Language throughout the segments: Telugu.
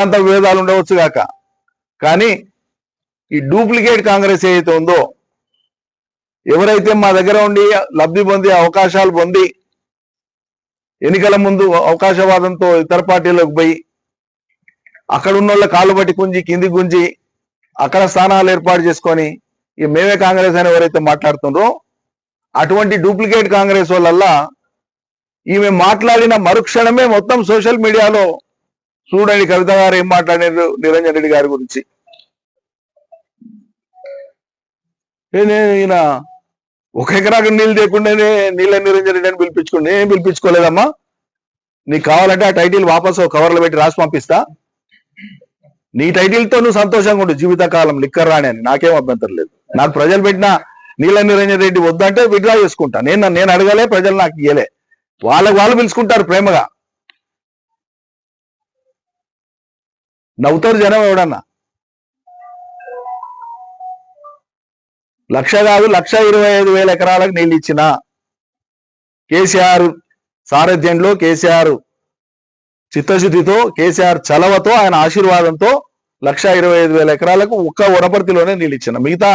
అంత విభేదాలు ఉండవచ్చు కాక, కానీ ఈ డూప్లికేట్ కాంగ్రెస్ ఏదైతే ఉందో, ఎవరైతే మా దగ్గర ఉండి లబ్ధి పొంది అవకాశాలు పొంది ఎన్నికల ముందు అవకాశవాదంతో ఇతర పార్టీలకు పోయి అక్కడ ఉన్న వాళ్ళ కాళ్ళు పట్టి గుంజి కింది గుంజి అక్కడ స్థానాలు ఏర్పాటు చేసుకొని ఇక మేమే కాంగ్రెస్ అని ఎవరైతే మాట్లాడుతుండ్రో అటువంటి డూప్లికేట్ కాంగ్రెస్ వాళ్ళల్లా ఈమె మాట్లాడిన మరుక్షణమే మొత్తం సోషల్ మీడియాలో చూడండి కవిత గారు ఏం మాట్లాడారు నిరంజన్ రెడ్డి గారి గురించి. ఈయన ఒక ఎకరాకు నీళ్ళు లేకుండానే నీళ్ళ నిరంజన్ రెడ్డి అని పిలిపించుకోండి. ఏం పిలిపించుకోలేదమ్మా, నీకు కావాలంటే ఆ టైటిల్ వాపసు కవర్లో పెట్టి రాసి పంపిస్తా, నీ టైటిల్తో నువ్వు సంతోషంగా ఉండు జీవితకాలం లిక్కర్ రాని అని, నాకేం అభ్యంతరం లేదు. నాకు ప్రజలు పెట్టిన నీళ్ళ నిరంజన్ రెడ్డి వద్దంటే విడ్రా చేసుకుంటా. నేను అడగలే, ప్రజలు నాకు ఇయ్యలే, వాళ్ళు పిలుచుకుంటారు ప్రేమగా. నవ్వుతారు జనం. ఎవడన్నా 1,00,000 కాదు 1,25,000 ఎకరాలకు నీళ్ళు ఇచ్చిన కేసీఆర్ సారథ్యంలో, కేసీఆర్ చిత్తశుద్ధితో, కేసీఆర్ చలవతో, ఆయన ఆశీర్వాదంతో 1,25,000 ఎకరాలకు ఒక్క వనపర్తిలోనే నీళ్ళు ఇచ్చిన. మిగతా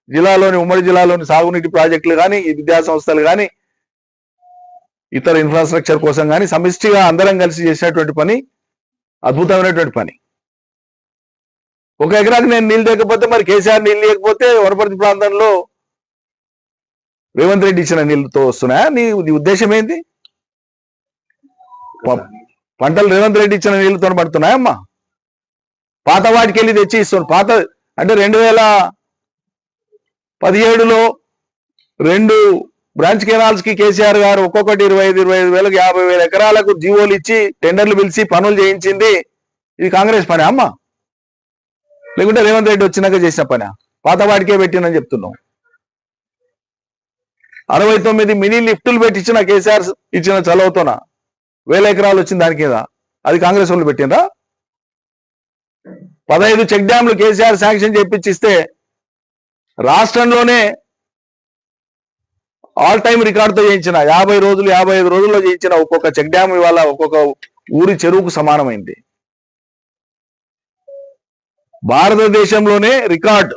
జిల్లాలోని ఉమ్మడి జిల్లాలోని సాగునీటి ప్రాజెక్టులు కానీ, ఈ విద్యా సంస్థలు కానీ, ఇతర ఇన్ఫ్రాస్ట్రక్చర్ కోసం కానీ సమిష్టిగా అందరం కలిసి చేసినటువంటి పని అద్భుతమైనటువంటి పని. ఒక ఎకరాకి నేను నీళ్ళు లేకపోతే మరి కేసీఆర్ నీళ్ళు లేకపోతే వనపర్తి ప్రాంతంలో రేవంత్ రెడ్డి ఇచ్చిన నీళ్ళతో వస్తున్నాయా? నీ ఉద్దేశం ఏంటి? పంటలు రేవంత్ రెడ్డి ఇచ్చిన నీళ్ళతో పడుతున్నాయమ్మా? పాత వాటికి వెళ్ళి తెచ్చి ఇస్తున్నాడు. పాత అంటే 2017లో 2 బ్రాంచ్ కెనాల్స్ కి కేసీఆర్ గారు ఒక్కొక్కటి 25,000 50,000 ఎకరాలకు జీవోలు ఇచ్చి టెండర్లు పిలిచి పనులు చేయించింది. ఇది కాంగ్రెస్ పని అమ్మా, లేకుంటే రేవంత్ రెడ్డి వచ్చినాక చేసిన పని? పాత వాటికే పెట్టినని చెప్తున్నాం. 69 మినీ లిఫ్టులు పెట్టించిన కేసీఆర్ ఇచ్చిన చలవతోన 1,000 ఎకరాలు వచ్చింది దాని కింద. అది కాంగ్రెస్ వాళ్ళు పెట్టినరా? 15 చెక్ డ్యాంలు కేసీఆర్ శాంక్షన్ చేయించిస్తే రాష్ట్రంలోనే ఆల్ టైమ్ రికార్డుతో చేయించిన 50 రోజులు 55 రోజుల్లో చేయించిన ఒక్కొక్క చెక్ డ్యామ్ ఇవాళ ఒక్కొక్క ఊరి చెరువుకు సమానమైంది. భారతదేశంలోనే రికార్డు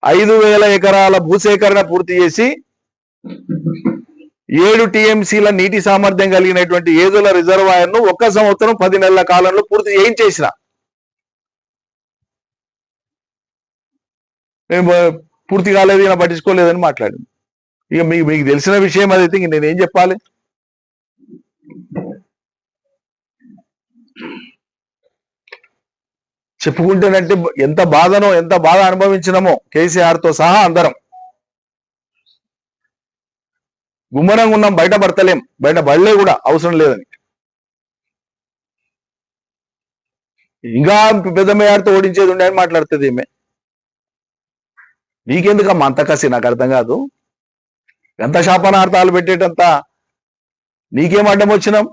5,000 ఎకరాల భూసేకరణ పూర్తి చేసి 7 టీఎంసీల నీటి సామర్థ్యం కలిగినటువంటి ఏదుల రిజర్వాయర్ ను 1 సంవత్సరం 10 నెలల కాలంలో పూర్తి చేయించేసిన. మేము పూర్తి కాలేదు, ఈయన పట్టించుకోలేదని మాట్లాడింది. ఇక మీకు తెలిసిన విషయం అదైతే ఇంక నేనేం చెప్పాలి? చెప్పుకుంటేనంటే ఎంత బాధ అనుభవించినామో కేసీఆర్ తో సహా అందరం. గుమ్మరంగా ఉన్నాం, బయట పడతలేం, బయట బడలే కూడా అవసరం లేదని. ఇంకా పెద్ద మేయార్తో ఓడించేది ఉండే అని మాట్లాడుతుంది ఈమె. నీకెందుకమ్మా అంత కసి? నాకు అర్థం కాదు. ఎంత శాపనార్థాలు పెట్టేటంత నీకేం అడ్డం వచ్చినాం?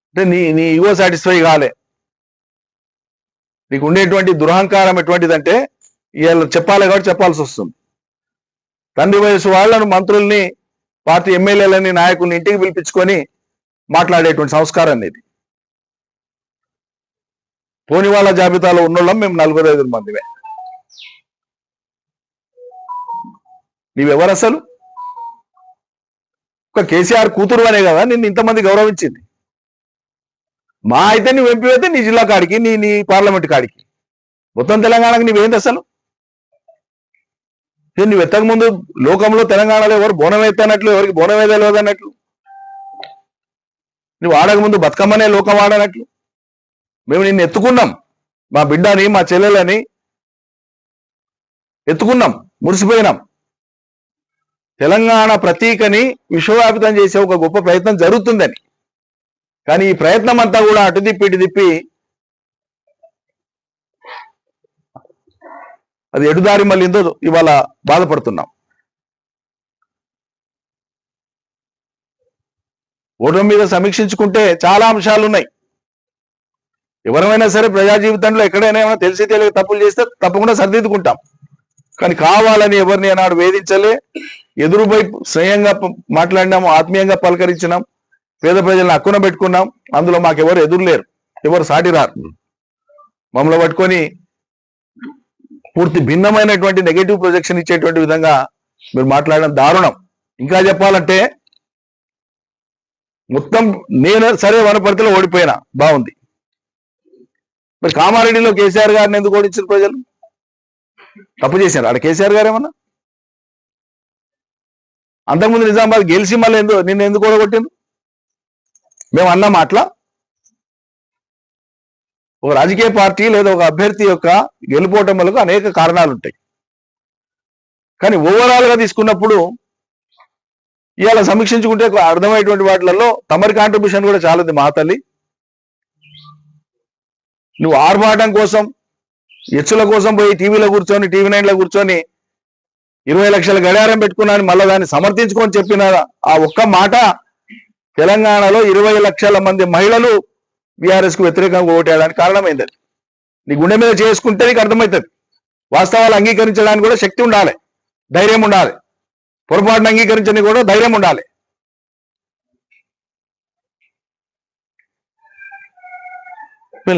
అంటే నీ ఈగో సాటిస్ఫై కాలే. నీకు ఉండేటువంటి దురహంకారం ఎటువంటిదంటే ఇవాళ చెప్పాలి కాబట్టి చెప్పాల్సి వస్తుంది. తండ్రి వయసు వాళ్ళను, మంత్రుల్ని, పార్టీ ఎమ్మెల్యేలని, నాయకుల్ని ఇంటికి పిలిపించుకొని మాట్లాడేటువంటి సంస్కారం అనేది. పోని వాళ్ళ జాబితాలో ఉన్నోళ్ళం మేము 45 మందిమే. నీవెవరు అసలు? ఒక కేసీఆర్ కూతురు అనే కదా నిన్ను ఇంతమంది గౌరవించింది. మా అయితే నువ్వు ఎంపీ అయితే నీ జిల్లా కాడికి, నీ పార్లమెంట్ కాడికి, మొత్తం తెలంగాణకి నువ్వేంది అసలు? నువ్వు ఎత్తక ముందు లోకంలో తెలంగాణలో ఎవరు బోనం ఎత్తనట్లు, ఎవరికి బోనం తెలియదు అన్నట్లు, నువ్వు ఆడక ముందు బతుకమ్మనే లోకం ఆడనట్లు. మేము నిన్ను ఎత్తుకున్నాం, మా బిడ్డని, మా చెల్లెలని ఎత్తుకున్నాం, మురిసిపోయినాం. తెలంగాణ ప్రతీకని విశ్వవ్యాపితం చేసే ఒక గొప్ప ప్రయత్నం జరుగుతుందని. కానీ ఈ ప్రయత్నం అంతా కూడా అటు తిప్పి ఇటు తిప్పి అది ఎటుదారి మళ్ళీందో ఇవాళ బాధపడుతున్నాం. ఓటమి మీద సమీక్షించుకుంటే చాలా అంశాలు ఉన్నాయి. ఎవరైనా సరే ప్రజా జీవితంలో ఎక్కడైనా ఏమైనా తెలిసి తెలియక తప్పులు చేస్తే తప్పకుండా సరిదిద్దుకుంటాం. కానీ కావాలని ఎవరిని అన్నాడు వేధించలే. ఎదురుపై స్నేహంగా మాట్లాడినాము, ఆత్మీయంగా పలకరించినాం. పేద ప్రజలను హక్కున పెట్టుకున్నాం, అందులో మాకెవరు ఎదురులేరు, ఎవరు సాటి రారు. మమ్మల్ని పట్టుకొని పూర్తి భిన్నమైనటువంటి నెగటివ్ ప్రొజెక్షన్ ఇచ్చేటువంటి విధంగా మీరు మాట్లాడడం దారుణం. ఇంకా చెప్పాలంటే మొత్తం నేను సరే వనపర్తిలో ఓడిపోయినా బాగుంది, మరి కామారెడ్డిలో కేసీఆర్ గారిని ఎందుకు ఓడించారు ప్రజలు? తప్పు చేశారు ఆడ కేసీఆర్ గారు ఏమన్నా? అంతకుముందు నిజామాబాద్ గెలిచి మళ్ళీ నిన్ను ఎందుకు ఓడగొట్టింది? మేము అన్న మాటల ఒక రాజకీయ పార్టీ లేదా ఒక అభ్యర్థి యొక్క గెలుపోవటములకు అనేక కారణాలు ఉంటాయి. కానీ ఓవరాల్ గా తీసుకున్నప్పుడు ఇవాళ సమీక్షించుకుంటే అర్థమయ్యేటువంటి వాటిలలో తమరి కాంట్రిబ్యూషన్ కూడా చాలా ఉంది. మా తల్లి, నువ్వు ఆర్భాటం కోసం ఎచ్చుల కోసం పోయి టీవీలో కూర్చొని టీవీ 9లో కూర్చొని 20 లక్షల గడియారం పెట్టుకున్నాను మళ్ళీ దాన్ని సమర్థించుకొని చెప్పిన ఆ ఒక్క మాట తెలంగాణలో 20 లక్షల మంది మహిళలు బీఆర్ఎస్ కు వ్యతిరేకంగా ఓటేయడానికి కారణమైంది. నీ గుండె మీద చేసుకుంటే నీకు అర్థమవుతుంది. వాస్తవాలు అంగీకరించడానికి కూడా శక్తి ఉండాలి, ధైర్యం ఉండాలి, పొరపాటును అంగీకరించడానికి కూడా ధైర్యం ఉండాలి.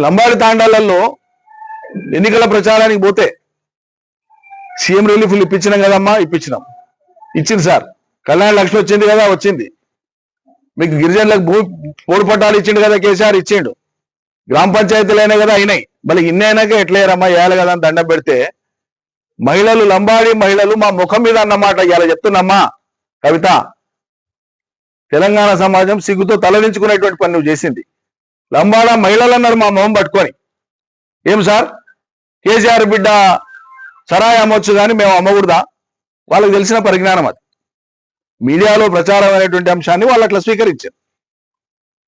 లంబాడి తాండాలలో ఎన్నికల ప్రచారానికి పోతే సీఎం రిలీఫ్లు ఇప్పించినాం కదమ్మా, ఇచ్చింది సార్. కళ్యాణ లక్ష్మి వచ్చింది కదా, వచ్చింది. మీకు గిరిజనులకు పోడు పట్టాలు ఇచ్చిండు కదా కేసీఆర్, ఇచ్చిండు. గ్రామ పంచాయతీలు అయినా కదా అయినాయి. మళ్ళీ ఇన్నైనాక ఎట్లేరమ్మా వేయాలి కదా అని దండం పెడితే మహిళలు, లంబాడి మహిళలు మా ముఖం మీద అన్నమాట ఇలా చెప్తున్నమ్మా కవిత, తెలంగాణ సమాజం సిగ్గుతో తలదించుకునేటువంటి పని నువ్వు చేసింది. లంబాడ మహిళలు అన్నారు మా మొహం పట్టుకొని, ఏం సార్ కేసీఆర్ బిడ్డ సరాయి అమ్మొచ్చు కానీ మేము అమ్మకూడదా? వాళ్ళకి తెలిసిన పరిజ్ఞానం అది. మీడియాలో ప్రచారం అనేటువంటి అంశాన్ని వాళ్ళు అట్లా స్వీకరించారు.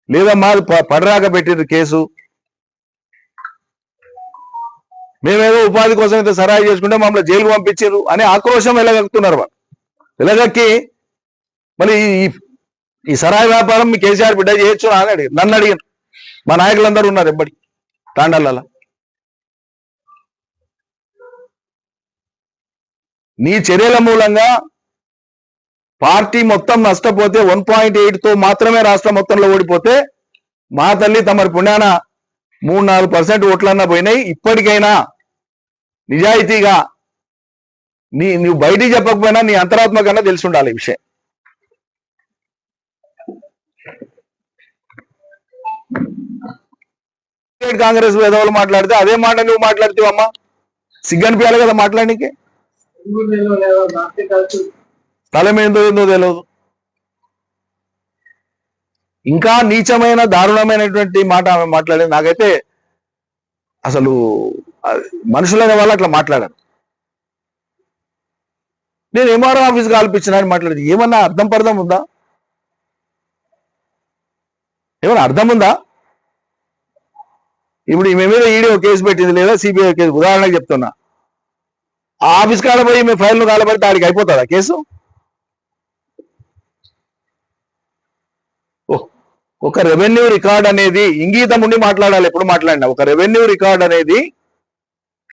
లేదమ్మా పడరాక పెట్టిన కేసు, మేమేదో ఉపాధి కోసం అయితే సరాయి చేసుకుంటే మమ్మల్ని జైలుకు పంపించారు అని ఆక్రోశం వెళ్ళగక్కుతున్నారు వాళ్ళు. వెళ్ళగక్కి మళ్ళీ ఈ సరాయి వ్యాపారం మీ కేసీఆర్ బిడ్డ చేయొచ్చు అని అడిగారు. నన్ను అడిగారు, మా నాయకులందరూ ఉన్నారు ఎప్పటి తాండాలలో. నీ చర్యల మూలంగా పార్టీ మొత్తం నష్టపోతే 1.8తో మాత్రమే రాష్ట్రం మొత్తంలో ఓడిపోతే మా తల్లి తమరి పుణ్యాన 3-4% ఓట్లన్నా పోయినాయి. ఇప్పటికైనా నిజాయితీగా నువ్వు బయటికి చెప్పకపోయినా నీ అంతరాత్మ కన్నా తెలిసి ఉండాలి ఈ విషయం. కాంగ్రెస్ పేదవాళ్ళు మాట్లాడితే అదే మాట నువ్వు మాట్లాడుతావమ్మా, సిగ్గనిపించాలి కదా మాట్లాడడానికి. స్థలం ఏందో తెలియదు. ఇంకా నీచమైన దారుణమైనటువంటి మాట ఆమె మాట్లాడేది. నాకైతే అసలు మనుషులైన వాళ్ళు అట్లా మాట్లాడారు. నేను ఎంఆర్ఓ ఆఫీస్ కాల్పించిన అని మాట్లాడేది ఏమన్నా అర్థం ఉందా? ఏమన్నా అర్థం ఉందా? ఇప్పుడు ఈమె మీద ఈడీ కేసు పెట్టింది లేదా సిబిఐ కేసు, ఉదాహరణకు చెప్తున్నా. ఆ ఆఫీస్ కాడపోయి ఈమె ఫైల్ను కాలబడితే ఆడికి అయిపోతుందా కేసు? ఒక రెవెన్యూ రికార్డ్ అనేది ఇంగీతం ఉండి మాట్లాడాలి. ఎప్పుడు మాట్లాడినా ఒక రెవెన్యూ రికార్డ్ అనేది